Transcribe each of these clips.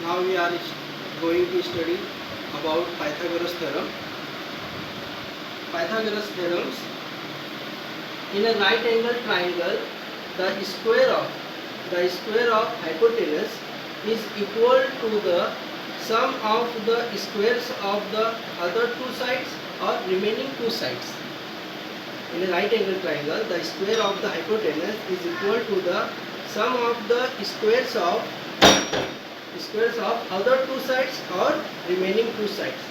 Now we are going to study about Pythagoras theorem. Pythagoras theorems. In a right angle triangle, the square of hypotenuse is equal to the sum of the squares of the other two sides or remaining two sides. In a right angle triangle, the square of the hypotenuse is equal to the sum of the squares of other two sides or remaining two sides.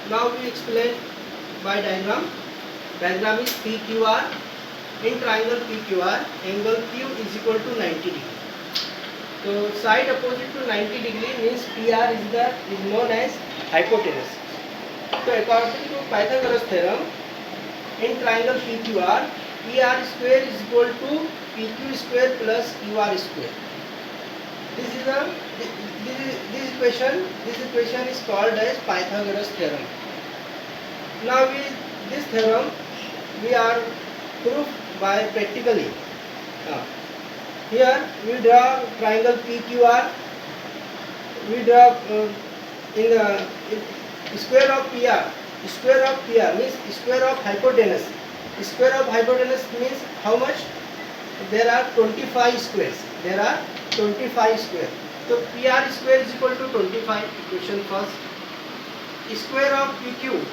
Now we explain by diagram. Diagram is PQR. In triangle PQR, angle Q is equal to 90 degree. So side opposite to 90 degree means PR is known as hypotenuse. So according to Pythagoras theorem, in triangle PQR, PR square is equal to PQ square plus QR square. This equation is called as Pythagoras theorem. Now this theorem we are proof by practically. Here we draw triangle PQR. We draw in the square of PR. Square of PR means square of hypotenuse. Square of hypotenuse means how much? There are 25 squares. There are 25 squares. So PR square is equal to 25. Equation first. Square of PQ.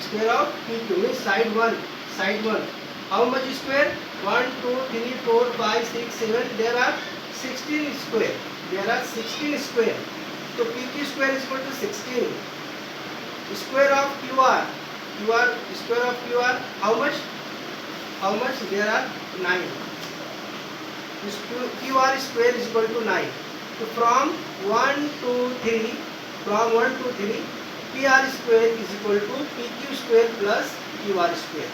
Square of PQ means side 1. Side 1. How much square? 1, 2, 3, 4, 5, 6, 7. There are 16 square. There are 16 square. So PQ square is equal to 16. Square of QR. Square of QR. How much? How much? There are 9. QR square is equal to 9. So from 1 to 3, PR square is equal to PQ square plus QR square.